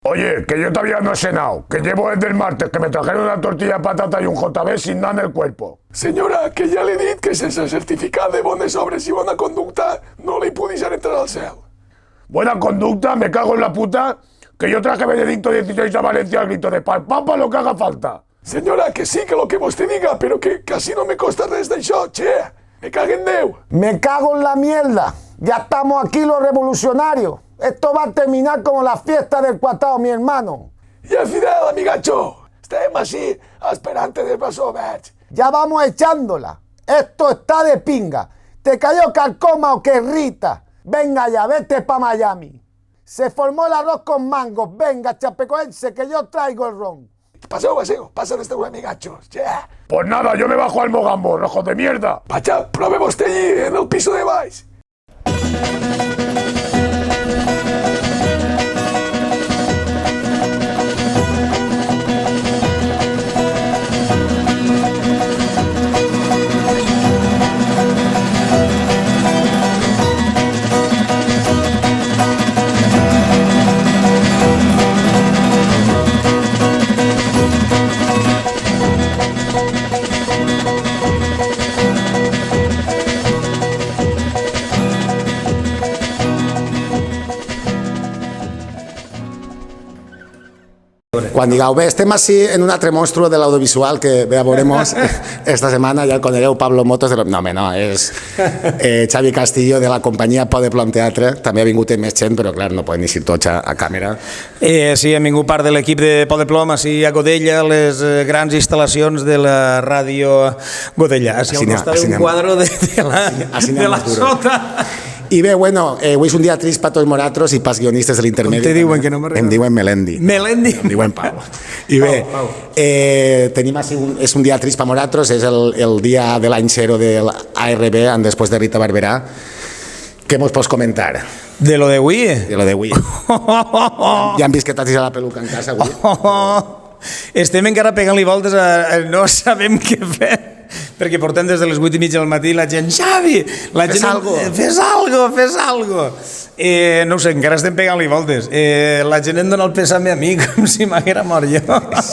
Oye, que yo todavía no he cenado, que llevo desde el martes, que me trajeron una tortilla de patata y un JB sin nada en el cuerpo. Senyora, que ja li he dit que sense certificat de bones obres i bona conducta no li puc deixar entrar al cel. Buena conducta, me cago en la puta, que yo traje Benedicto XVI a Valencia al grito de pal, papa, lo que haga falta. Senyora, que sí, que lo que vostè diga, però que casi no me costa res d'això, che. Me cague en Déu. Me cago en la mierda. Ya estamos aquí los revolucionarios. Esto va a terminar como la fiesta del cuatao, mi hermano. I al final, amigacho, estem així, esperant del vaso oberts. Ya vamos echándola. Esto está de pinga. ¿Te cayó carcoma o qué rita? Venga ya, vete pa' Miami. Se formó el arroz con mangos. Venga, chapecoense, que yo traigo el ron. Paseu, pasen estos amigachos, che. Pues nada, yo me bajo al Mogambo, rojos de mierda. Vaja, prove vostè allí, en el piso de baix. Quan digueu, bé, estem així en un altre monstruo de l'audiovisual que bé, veuremos esta setmana, ja el conegueu, Pablo Motos, no, home, no, és Xavi Castillo de la companyia Podeplom Teatre, també ha vingut més gent, però clar, no poden eixir tots a càmera. Sí, hem vingut part de l'equip de Podeplom, així a Godella, les grans instal·lacions de la ràdio Godella, així al costat d'un quadre de la sota. I bé, bueno, avui és un dia trist per tots nosaltres i pels guionistes de l'intermedi. Com te diuen, que no m'arriba? Em diuen Melendi. Melendi? Em diuen Pau. I bé, tenim així, és un dia trist per nosaltres, és el dia de l'any 0 de l'ARB, després de Rita Barberà. Què mos pots comentar? De lo de avui? De lo de avui. Ja hem vist que t'has deixat la peluca en casa avui. Estem encara pegant-li voltes no sabem què fer. Perquè portem des de les 8:30 del matí la gent, Xavi, la gent, fes algo. No ho sé, encara estem pegant-li voltes. La gent em dona el pèsame a mi com si m'haguera mort jo.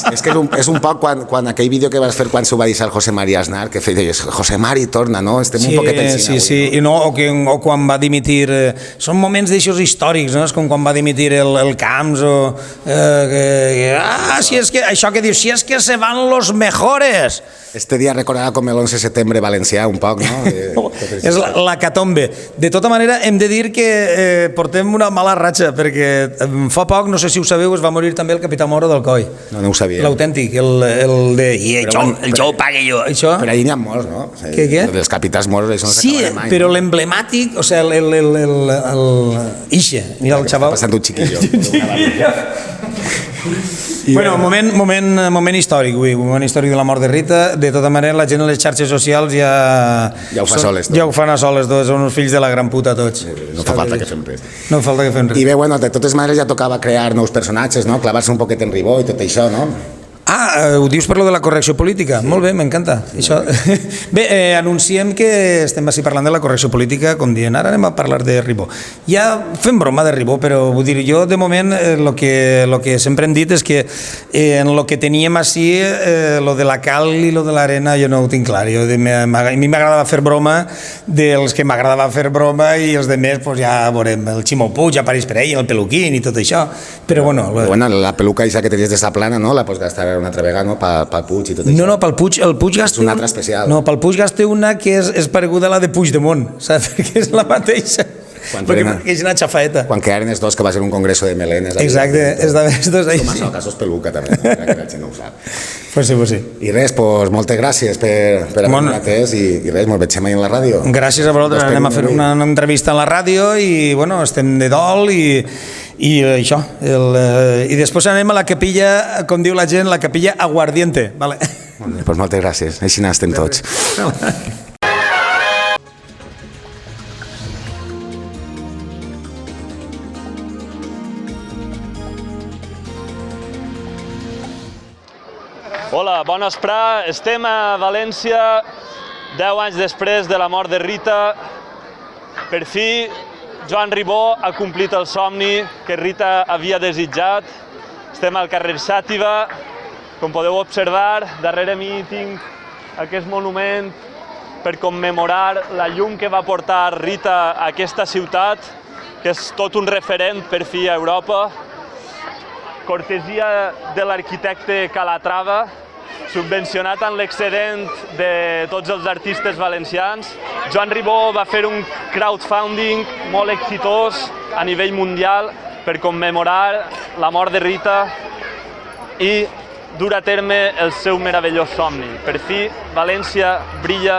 És que és un poc quan aquell vídeo que vas fer quan s'ho va deixar el José María Aznar, que deies, José Mari, torna, no? Estem un poquet en Xina. Sí, o quan va dimitir... Són moments d'aixòs històrics, no? És com quan va dimitir el Camps o... si és que... Això que dius, si és que se van los mejores. Este dia recordarà com el 11 de setembre valencià, un poc, no? És l'hecatombe. De tota manera, hem de dir que portem una mala ratxa, perquè fa poc, no sé si ho sabeu, es va morir també el capità Moro del Coi. No ho sabia. L'autèntic, el de... I això ho pague jo. Però allà n'hi ha molts, no? Què? Els capitans moros, això no s'acaba mai. Sí, però l'emblemàtic, o sigui, Ixe, mira el xaval. Està passant un xiquillo. Bueno, moment històric avui, moment històric de la mort de Rita. De tota manera, la gent a les xarxes socials ja ho fa soles. Ja ho fan a soles, són uns fills de la gran puta tots. No fa falta que fem res. No fa falta que fem res. I bé, bueno, de totes maneres ja tocava crear nous personatges, no? Clavar-se un poquet en Ribó i tot això, no? Ho dius per lo de la correcció política? Sí. Molt bé, m'encanta. Bé, anunciem que estem així parlant de la correcció política, com dient, ara anem a parlar de Ribó. Ja fem broma de Ribó, però vull dir, jo de moment el que sempre hem dit és que en el que teníem així, lo de la cal i lo de l'arena, jo no ho tinc clar. A mi m'agradava fer broma dels que m'agradava fer broma i els de més, pues ja veurem, el Ximo Puig apareix per ahí, el peluquín i tot això, però bueno... La peluca aquesta que tenies de sa plana, no? La pots gastar una altra vegada, no? Pel Puig i tot això. No, pel Puig gasta... És una altra especial. No, pel Puig gasta una que és pareguda a la de Puigdemont, saps? Perquè és la mateixa. Perquè és una xafaeta. Quan quedaren els dos que va ser un congreso de melenes. Exacte, és d'haver dos així. Com a casos peluca també, que la gent no ho sap. Pues sí. I res, moltes gràcies per haver-me atès i res, ens veiem ahir a la ràdio. Gràcies a vosaltres, anem a fer una entrevista a la ràdio i bueno, estem de dol i això, i després anem a la capilla, com diu la gent, la capilla aguardiente. Vale. Doncs moltes gràcies, així n'estem tots. Hola, bon vesprà. Estem a València 10 anys després de la mort de Rita. Per fi, Joan Ribó ha complit el somni que Rita havia desitjat Estem al carrer Xàtiva, com podeu observar, darrere mi tinc aquest monument per commemorar la llum que va portar Rita a aquesta ciutat, que és tot un referent per fi a Europa. Cortesia de l'arquitecte Calatrava, subvencionat amb l'excedent de tots els artistes valencians. Joan Ribó va fer un crowdfunding molt exitós a nivell mundial per commemorar la mort de Rita i dur a terme el seu meravellós somni. Per fi, València brilla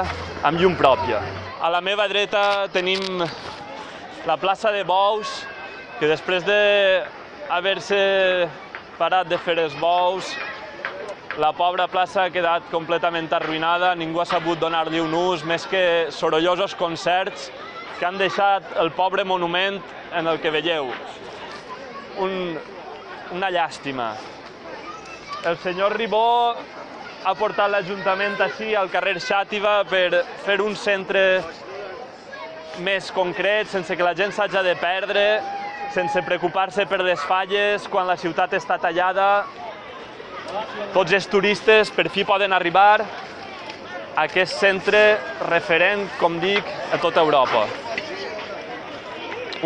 amb llum pròpia. A la meva dreta tenim la plaça de Bous, que després d'haver-se parat de fer els bous, la pobra plaça ha quedat completament arruïnada, ningú ha sabut donar-li un ús, més que sorollosos concerts que han deixat el pobre monument en el que veieu. Una llàstima. El senyor Ribó ha portat l'Ajuntament així al carrer Xàtiva per fer un centre més concret, sense que la gent s'hagi de perdre, sense preocupar-se per les falles quan la ciutat està tallada. Tots els turistes per fi poden arribar a aquest centre referent, com dic, a tota Europa.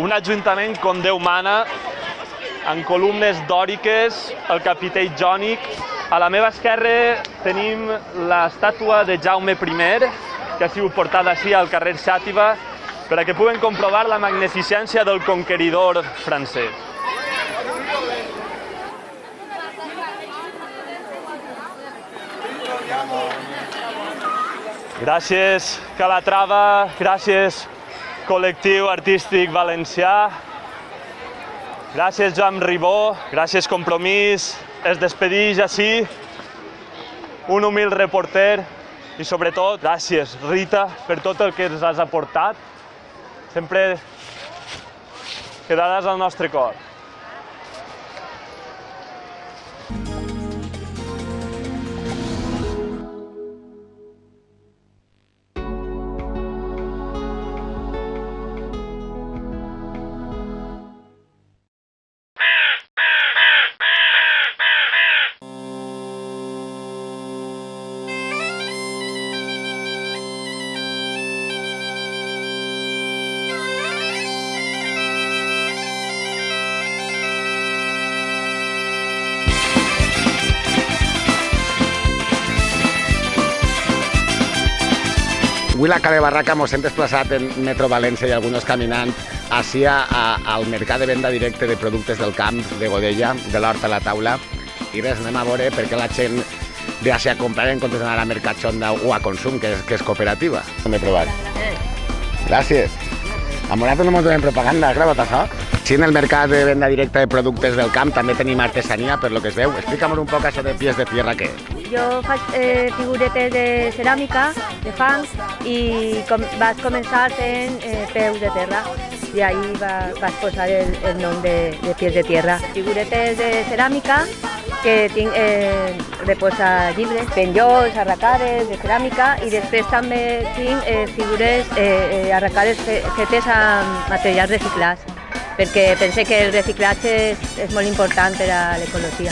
Un ajuntament com Déu mana, amb columnes dòriques, el capitell jònic. A la meva esquerra tenim l'estàtua de Jaume I, que ha sigut portada així al carrer Xàtiva, per a que puguen comprovar la magnificència del conqueridor francès. Gràcies, Calatrava, gràcies, col·lectiu artístic valencià, gràcies, Joan Ribó, gràcies, Compromís. Es despedeix així un humil reporter i, sobretot, gràcies, Rita, per tot el que ens has aportat. Sempre quedaràs al nostre cor. Avui la Ca de Barraca mos hem desplaçat en Metro València i alguns caminant així al mercat de venda directe de productes del camp de Godella, de l'hort a la taula. I res, anem a veure per què la gent ve així a comprar en comptes d'anar a Mercatxonda o a Consum, que és cooperativa. Hem de provar. Gràcies. A nosaltres no ens donem propaganda, grava't això. Sí, en el mercat de venda directa de productes del camp també tenim artesania, per lo que es veu. Explica'm un poc això de pies de tierra, què és. Jo faig figuretes de ceràmica, de fang, i vaig començar fent peus de terra. I ahí vaig posar el nom de pies de tierra. Figuretes de ceràmica que tinc reposa llibres, penjolls, arracades de ceràmica, i després també tinc figures arracades fetes amb materials reciclats, perquè pense que el reciclatge és molt important per a l'ecologia.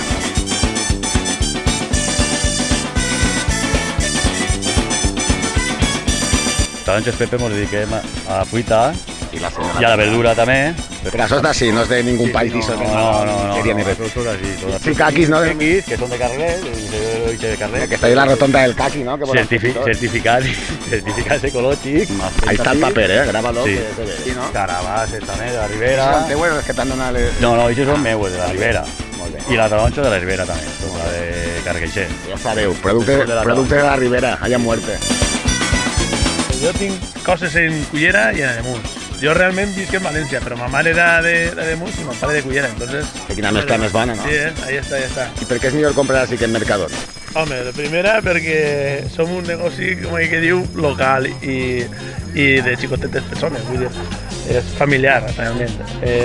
Taronges Pepe ens dediquem a la fruita I la i a la verdura també. Però això és d'ací, no és de ningú país d'això. No, que tiene tot així. Sí, caquis, no? Caquis, que són de carrer, de carrer. Que està ahí la rotonda del caqui, ¿no? Certificats ecològics. Ahí está el paper, grávalo. Sí. Que se ve. Sí, no? Carabasses també, de la Ribera. Són teues, els que t'han donat les... No, aquests són meues, de la Ribera. Molt bé. I la taronja de la Ribera també, la de Carqueixer. Ja sabeu, producte de la Ribera, allà muerte. Jo tinc coses en Cullera i en Ademús. Jo realment visc en València, però ma mare era de Ademús i mon pare de Cullera, entonces... Que quina mescla més bona, no? Sí, ahí està. I per què és millor comprar així que en Mercadona? Home, de primera perquè som un negoci, com que diu, local i de xicotetes persones, vull dir, és familiar, realment.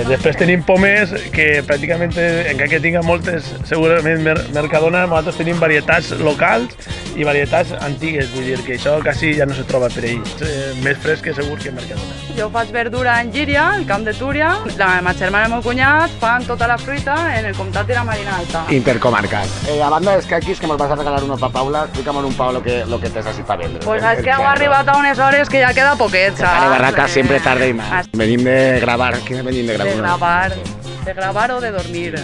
Després tenim pomes que pràcticament, encara que tinga moltes, segurament Mercadona, nosaltres tenim varietats locals i varietats antigues, vull dir que això quasi ja no se troba per ahir. Més fresc que segur que Mercadona. Jo faig verdura en Llíria, al camp de Túria. La meva germana i el meu cunyat fan tota la fruita en el comtat de la Marina Alta. Intercomarcal. A banda dels caquis que nos vas a regalar uno para Paula, explícame un Pau lo que tens así para vendre. Pues és que heu arribat a unes hores que ja queda poquet, saps? Cane barraca siempre tarde y más. Venim de gravar. ¿Qué venim de gravar? De gravar o de dormir.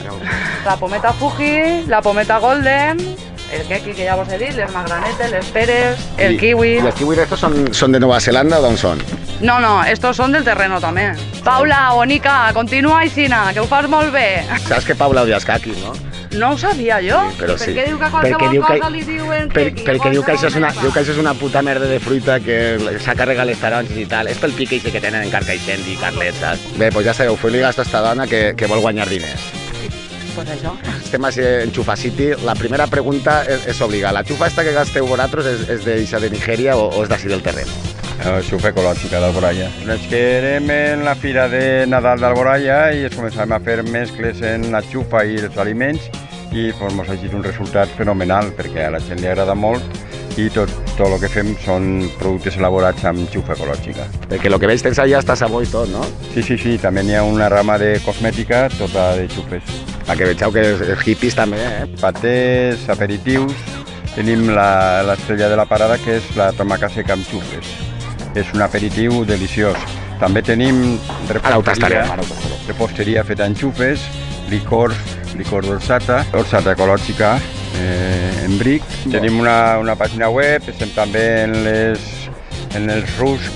La pometa Fuji, la pometa Golden, el keki que ja vos he dit, les magranetes, les peres, el kiwi. ¿Y los kiwis estos son de Nueva Zelanda o dónde son? No, estos son del terreno també. Paula, bonica, continua aixina, que ho fas molt bé. Saps que Paula odia els caquis, no? No ho sabia jo. Sí, però sí. Per què diu que qualsevol cosa li diuen keki? Perquè diu que això és una puta merda de fruita que s'ha carregat les taronges i tal. És pel pique que tenen en Carcaixent i Carlet, saps? Bé, doncs ja sabeu, feu-li gasto a esta dona que vol guanyar diners. Pues això. Estem així en Xufa City. La primera pregunta és obligada. La xufa esta que gasteu vosaltres és de Nigèria o és d'ací del terreno? Xufa ecològica d'Alboraya. És que érem en la fira de Nadal d'Alboraya i es començàvem a fer mescles en la xufa i els aliments i doncs mos ha eixit un resultat fenomenal perquè a la gent li agrada molt i tot el que fem són productes elaborats amb xufa ecològica. Perquè el que veig tens allà està sabó i tot, no? Sí, també n'hi ha una rama de cosmètica tota de xufes. Perquè vegeu que els hippies també, Patés, aperitius, tenim l'estrella de la parada que és la tomaca seca amb xufes. És un aperitiu deliciós. També tenim reposteria feta en xufes, licor d'orsata, orsata ecològica en bric. Tenim una pàgina web, estem també en els rusc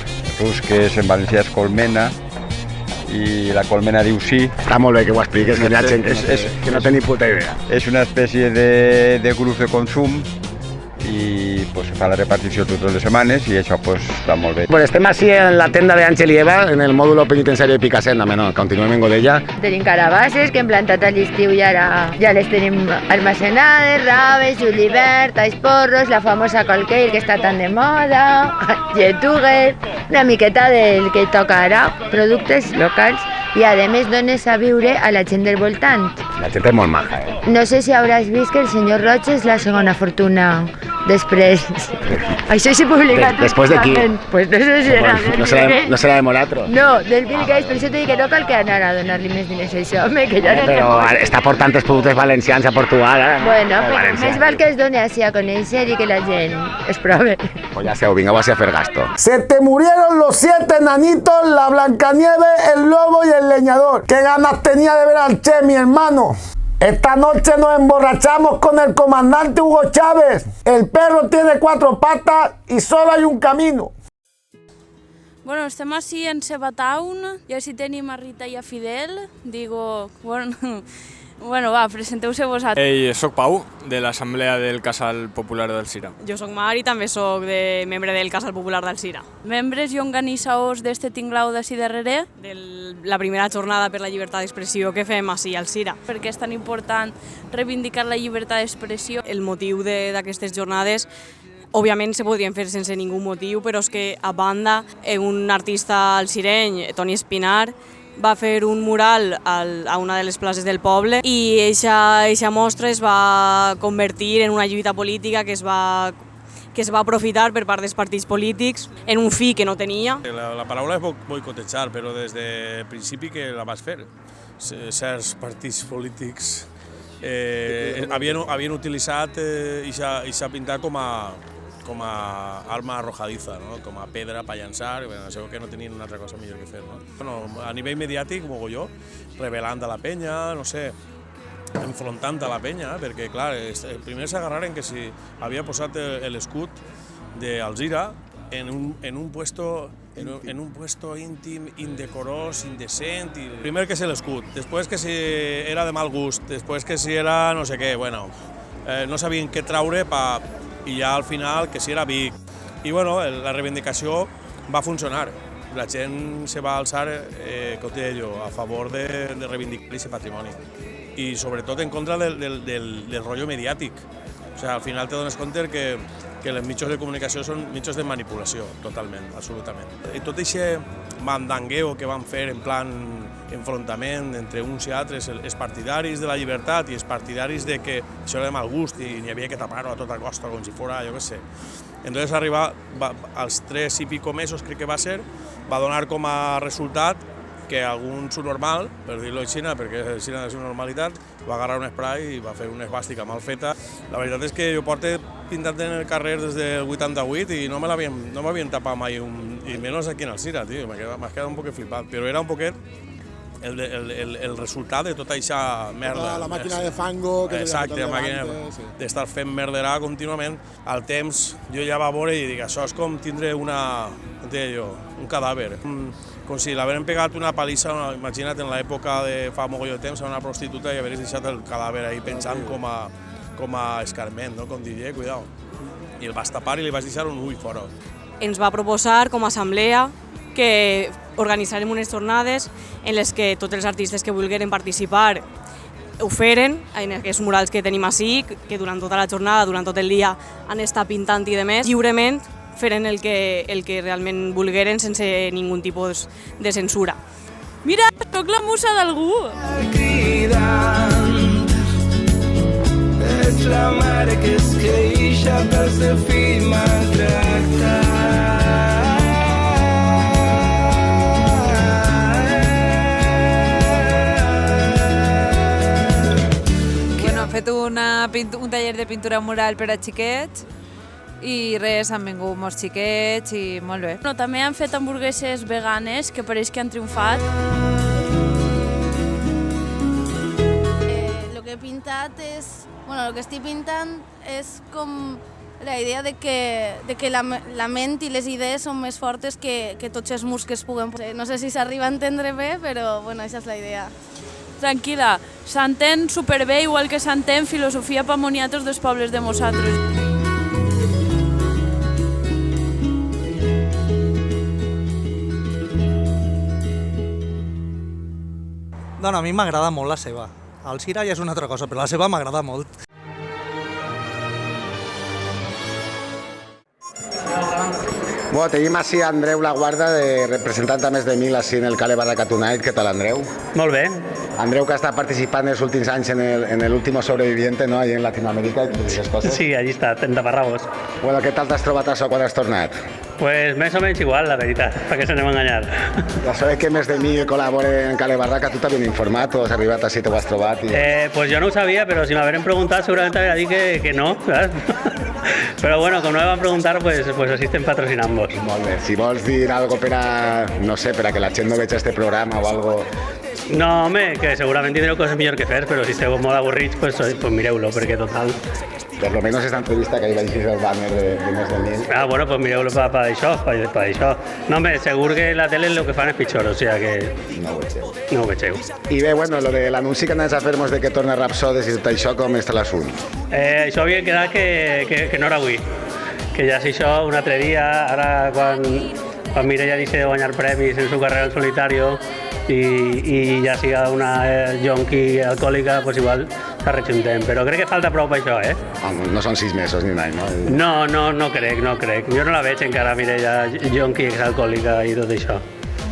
que és en valencià és colmena, i la colmena diu sí. Està molt bé que ho expliques, que hi ha gent que no té ni puta idea. És una espècie de grup de consum i pues, fa la repartició totes les setmanes i això pues, està molt bé. Pues estem així en la tenda d'Àngel i Eva, en el mòdulo penitenciari de Picassent, no, continuem en Godella. Tenim carabasses que hem plantat a l'estiu i ara ja les tenim almacenades, raves, julivert, talls porros, la famosa colqueir que està tan de moda, lletugues, una miqueta del que toca ara, productes locals i a més dones a viure a la gent del voltant. La gent és molt maja, No sé si hauràs vist que el senyor Roig és la segona fortuna després. Això s'ha publicat. Després de qui? Pues no sé si era no serà de Molatro. No, del Bill Gates, per això t'he dit que no cal que anar a donar-li més diners a això, home, que ja no Però està portant els productes valencians a Portugal, ara. Bueno, però més val que es doni així a conèixer i que la gent es prove. Pues ya sé, vinga, vas a hacer gasto. Se te murieron los 7 enanitos, la Blancanieve, el lobo y el leñador. ¿Qué ganas tenía de ver al Che, mi hermano? Esta noche nos emborrachamos con el comandante Hugo Chávez. El perro tiene 4 patas y solo hay un camino. Bueno, estem així en Sebatown, i així tenim a Rita i a Fidel. Digo, bueno, va, presenteu-se vosaltres. Ei, soc Pau, de l'Assemblea del Casal Popular d'Alzira. Jo soc Mar i també soc membre del Casal Popular d'Alzira. Membres i organitzadors d'este tinglao d'ací darrere? De la primera jornada per la llibertat d'expressió que fem així a Alzira. Per què és tan important reivindicar la llibertat d'expressió? El motiu d'aquestes jornades òbviament se podrien fer sense ningú motiu, però és que a banda un artista alzireny, Toni Espinar, va fer un mural a una de les places del poble i eixa mostra es va convertir en una lluita política que es va aprofitar per part dels partits polítics en un fi que no tenia. La paraula és boicotejar, però des del principi que la vas fer. Certs partits polítics havien utilitzat eixa pintar com a arma arrojadiza, ¿no? Com a pedra per llançar, segur que no tenien una altra cosa millor que fer. No? Bueno, a nivell mediàtic, mogolló, revelant a la penya, no sé, enfrontant a la penya, perquè clar, primer s'agarraren que si havia posat l'escut d'Alzira en un puesto íntim, indecorós, indecent. Primer que si l'escut, després que si era de mal gust, després que si era no sé què, bueno, no sabien què traure i ja al final que si era Vic. I bueno, la reivindicació va funcionar. La gent se va alçar, com te deia jo, a favor de reivindicar aquest patrimoni. I sobretot en contra del rotllo mediàtic. O sigui, al final te dones compte que que els mitjans de comunicació són mitjans de manipulació, totalment, absolutament. I tot aquest mandangueo que van fer en plan enfrontament entre uns i altres, els partidaris de la llibertat i els partidaris de que això era de mal gust i n'hi havia que tapar-ho a tota costa com si fora, jo què sé. Entonces arribar als 3 i pico mesos, crec que va ser, va donar com a resultat que algun subnormal, per dir-lo així, perquè així és una normalitat, va agarrar un spray i va fer una esvàstica mal feta. La veritat és que jo porto pintant en el carrer des del 88 i no m'havien tapat mai, i menys aquí en Alzira, tio, m'has quedat un poquet flipat, però era un poquet el resultat de tota aquesta merda. La màquina de fango... Exacte, la màquina d'estar fent merderà contínuament. Al temps jo ja va veure i dic, això és com tindre un cadàver. Com si l'haveren pegat una palissa, imagina't, en l'època de fa mogolló de temps a una prostituta i haveris deixat el cadàver ahí pensant com a escarment, no? Com diria, cuidao. I el vas tapar i li vas deixar un ull fora. Ens va proposar com a assemblea que organitzarem unes jornades en les que tots els artistes que vulgueren participar ho feren, en aquests murals que tenim així, que durant tota la jornada, durant tot el dia, han estat pintant i demés, lliurement feren el que realment volgueren sense ningun tipus de censura. Mira, sóc la musa d'algú! És la mare que es queixa pel seu fill maltractat. Hem fet un taller de pintura mural per a xiquets i res, han vingut molts xiquets i molt bé. També han fet hamburgueses veganes que pareix que han triomfat. Lo que he pintat és... Bueno, lo que estic pintant és com la idea de que la ment i les idees són més fortes que tots els murs que es puguen posar. No sé si s'arriba a entendre bé, però bueno, aquesta és la idea. Tranquil·la, s'entén superbé, igual que s'entén filosofia pa moniatos dels pobles de nosaltres. Doncs a mi m'agrada molt la seva. El Cira ja és una altra cosa, però la seva m'agrada molt. Bueno, tenim així Andreu Laguarda, representant a més de 1.000 així en el Cale Barraca Tonight. Què tal, Andreu? Molt bé. Andreu, que ha estat participant els últims anys en el último sobreviviente, ¿no? Allí en Latinoamérica i totes aquestes coses. Sí, allí està, en taparrabos. Bueno, què tal t'has trobat això quan has tornat? Pues més o menys igual, la veritat, perquè se n'hem enganyat. Ja sabeu que més de 1.000 col·laboren en Cale Barraca, tu t'havien informat o has arribat així, t'ho has trobat? Pues jo no ho sabia, però si m'haveren preguntat segurament havia dit que no, saps? Però bueno, com no me van preguntar, pues així estem patrocinant-vos. Molt bé, si vols dir algo per a, no sé, per a que la gent no veig este programa o algo... No, home, que segurament tindreu coses millor que fer, però si esteu molt avorrits, pues mireu-lo, perquè total... Per lo menos esta entrevista que ahí vaig dir el banner de més de 1.000. Ah, bueno, pues mireu-lo per això. No, home, segur que la tele el que fan és pitjor, o sigui que... No ho vegeu. No ho vegeu. I bé, bueno, lo de l'anunci que anaves a fer-nos de que torna Rapsodes i tot això, com està l'assunt? Això havia quedat que no era avui, que ja si això un altre dia, ara quan Mireia deixa de guanyar premis en su carrera en solitario i ja siga una jonqui alcohòlica, pues igual s'arrejuntem, però crec que falta prou per això, eh? No són 6 mesos ni un any, no? No crec. Jo no la veig encara, Mireia, jonqui exalcohòlica i tot això.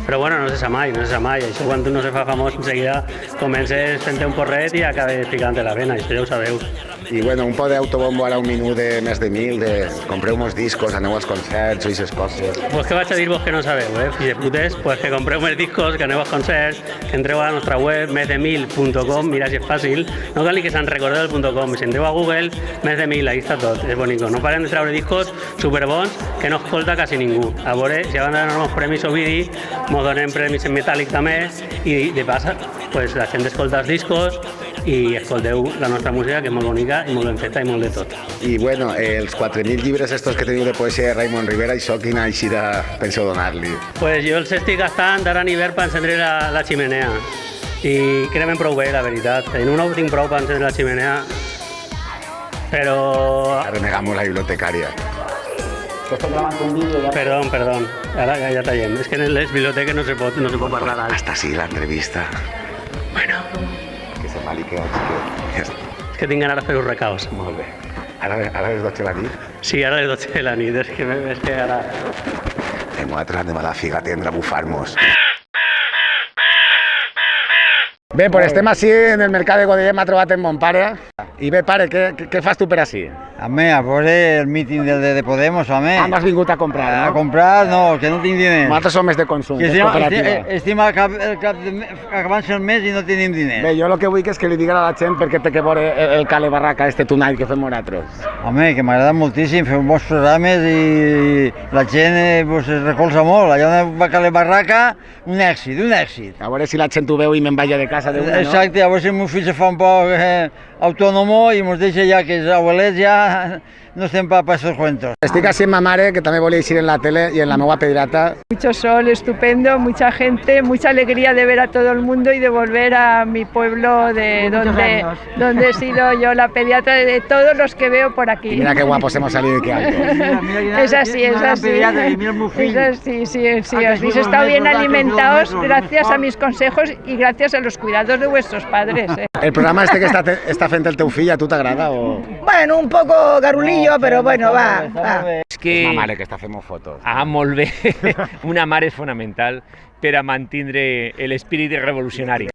Però bueno, no se sap mai. Això quan no se fa famós, enseguida comences fent-te un porret i acabes picant-te la vena, això ja ho sabeu. I bueno, un po d'autobombo ara un minut de més de 1.000, de compreu molts discos, aneu als concerts o aquestes coses. Pues què vaig a dir-vos que no sabeu, fills de putes? Pues que compreu més discos, que aneu als concerts, que entreu a la nostra web, mesde1000.com, mira si és fàcil, no cal ni que se'n recordeu del .com, si entreu a Google, més de 1000, ahí està tot, és bonico. No paren de treure discos superbons que no escolta quasi ningú. A veure, si van a donar premis Ovidi, ens donem premis en metàl·lic també, i de passa, pues la gent escolta els discos i escolteu la nostra música, que és molt bonica i molt ben feta i molt de tot. I bueno, els 4.000 llibres estos que teniu de poesia de Raimon Rivera, això quina eixida penseu donar-li? Pues jo els estic gastant ara en hivern per encendre la ximenea i cremen prou bé, la veritat. En un no tinc prou per encendre la ximenea, però... Renegamos la bibliotecària. Perdón, ara ja tallem. És que en les biblioteques no se pot parlar d'alt. Hasta sí, l'entrevista. Bueno. Que se mali que... És que tinc ganes de fer uns recaus. Molt bé. Ara les 12 de la nit? Sí, ara les 12 de la nit, és que ara... Nosaltres anem a la figa tendra a bufar-nos. Bé, pues estem així en el mercat de Godelleta, m'ha trobat en mon pare. I bé, pare, què fas tu per així? Home, a veure el míting de Podemos, home. M'has vingut a comprar, no? A comprar, no, que no tinc diners. Nosaltres som més de consum, és cooperativa. Estem acabant el mes i no tenim diners. Bé, jo el que vull és que li digui a la gent perquè té que veure el Cale Barraca, este tonight que fem nosaltres. Home, que m'agrada moltíssim, fem bons programes i la gent es recolza molt. Allà on va Cale Barraca, un èxit, un èxit. A veure si la gent ho veu i me'n vaya de casa d'una, no? Exacte, a veure si el meu fill se fa un poc autònomo i ens deixa ja que els abuelets ja no estem para estos cuentos. Estic així amb ma mare, que també volia eixir en la tele, i en la meva pediatra. Mucho sol, estupendo, mucha gente, mucha alegría de ver a todo el mundo y de volver a mi pueblo de donde he sido yo la pediatra de todos los que veo por aquí. Mira qué guapos hemos salido y qué alto. Es así, es así. Es así, sí, habéis estado bien alimentados gracias a mis consejos y gracias a los cuidados de vuestros padres. El programa este que està fent el teu fill, a tu t'agrada o...? Bueno, un poco garulillo, pero bueno, va. És que... Ma mare, que està fent fotos. Molt bé. Una mare és fonamental per a mantindre l'espírit revolucionari.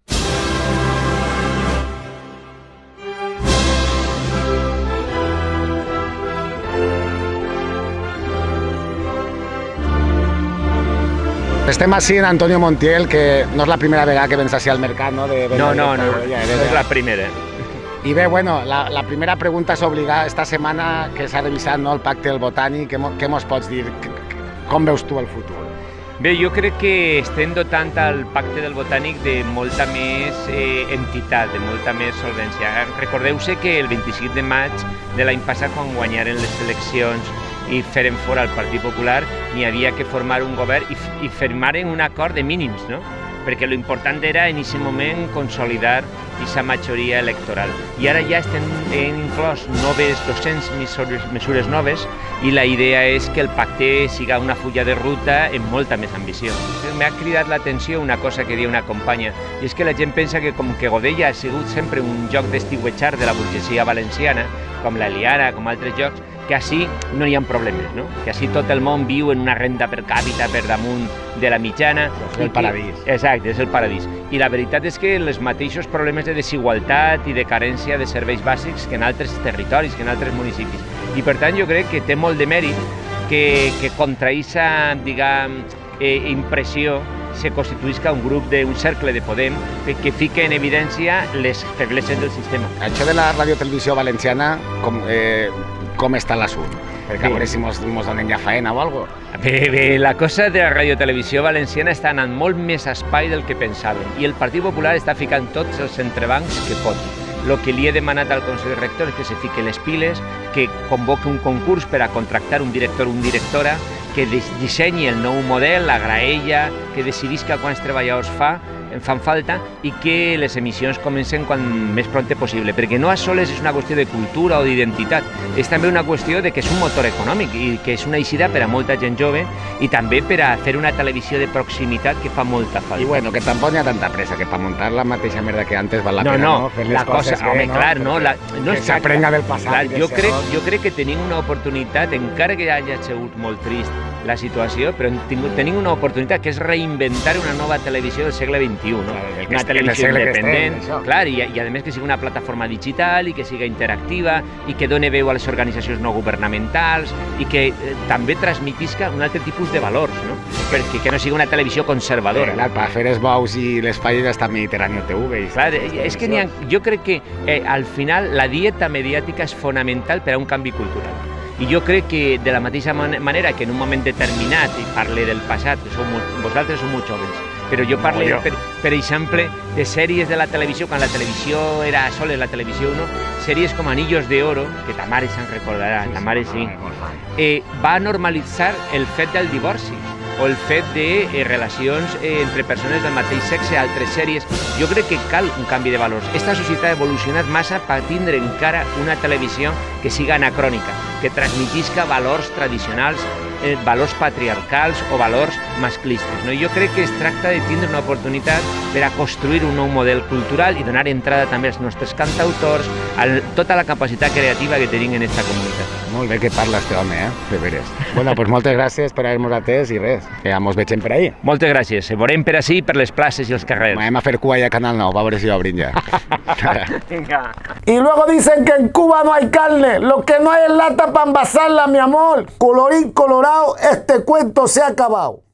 Estem així en Antonio Montiel, que no és la primera vegada que vens així al mercat, no? No, és la primera. I bé, bueno, la primera pregunta és obligada. Esta setmana que s'ha revisat, no, el pacte del Botànic, què mos pots dir? Com veus tu el futur? Bé, jo crec que estem dotant el pacte del Botànic de molta més entitat, de molta més solvència. Recordeu-se que el 25 de maig de l'any passat, quan guanyaren les eleccions i feren fora el Partit Popular, n'hi havia que formar un govern i firmaren un acord de mínims, no? Perquè l'important era en aquest moment consolidar aquesta majoria electoral. I ara ja estem inclòs 200 mesures noves i la idea és que el pacte siga una fulla de ruta amb molta més ambició. M'ha cridat l'atenció una cosa que diu una companya, i és que la gent pensa que com que Godella ha sigut sempre un joc d'estiuetxar de la burgesia valenciana, com l'Eliana, com altres jocs, que així no hi ha problemes, no? Que així tot el món viu en una renda per càpita per damunt de la mitjana. És el paradís. Exacte, és el paradís. I la veritat és que els mateixos problemes de desigualtat i de carència de serveis bàsics que en altres territoris, que en altres municipis. I per tant jo crec que té molt de mèrit que contra aquesta, diguem, impressió se constituïsca un grup d'un cercle de Podem que fica en evidència les febleses del sistema. Això de la radiotelevisió valenciana, com està l'assumpte? Perquè a veure si mos donen ja faena o alguna cosa. Bé, la cosa de la radiotelevisió valenciana està anant molt més espai del que pensàvem i el Partit Popular està ficant tots els entrebancs que pot. El que li he demanat al Consell Rector és que se fique les piles, que convoqui un concurs per a contractar un director o una directora, que dissenyi el nou model, la graella, que decidisca quants treballadors fan falta i que les emissions comencen quan més prompte possible, perquè no a soles és una qüestió de cultura o d'identitat, és també una qüestió de que és un motor econòmic i que és una eixida per a molta gent jove i també per a fer una televisió de proximitat que fa molta falta. I bueno, que tampoc n'hi ha tanta pressa, que per muntar la mateixa merda que antes val la pena, no? Fer les coses bé, home, no? Clar, no, que s'aprenga del passat. Jo crec que tenim una oportunitat, encara que hagi sigut molt trist la situació, però tenim una oportunitat que és reinventar una nova televisió del segle XXI, no? Una televisió independent, clar, i a més que sigui una plataforma digital i que siga interactiva i que doni veu a les organitzacions no governamentals i que també transmetisca un altre tipus de valors, no? Perquè que no sigui una televisió conservadora. Clar, per fer els bous i les falles està Mediterráneo TV. Clar, és que jo crec que al final la dieta mediàtica és fonamental per a un canvi cultural. I jo crec que de la mateixa manera que en un moment determinat, i parle del passat, vosaltres sou molt joves, però jo parlo, per exemple, de sèries de la televisió, quan la televisió era sols la televisió 1, sèries com Anillos de Oro, que ta mare se'n recordarà, ta mare sí, va normalitzar el fet del divorci o el fet de relacions entre persones del mateix sexe, altres sèries. Jo crec que cal un canvi de valors. Esta societat ha evolucionat massa per tindre encara una televisió que siga anacrònica, que transmetisca valors tradicionals valors patriarcals o valors masclistes. No? Jo crec que es tracta de tindre una oportunitat per a construir un nou model cultural i donar entrada també als nostres cantautors, a tota la capacitat creativa que tenim en aquesta comunitat. Molt bé que parla este home, de veres. Bueno, doncs moltes gràcies per haver-nos atès i res, que ja mos vegem per ahí. Moltes gràcies. Se veurem per ací, per les places i els carrers. Anem a fer cua a Canal 9, a veure si obrin ja. Venga. Y luego dicen que en Cuba no hay carne, lo que no hay es lata para envasarla, mi amor. Colorín colorado, este cuento se ha acabado.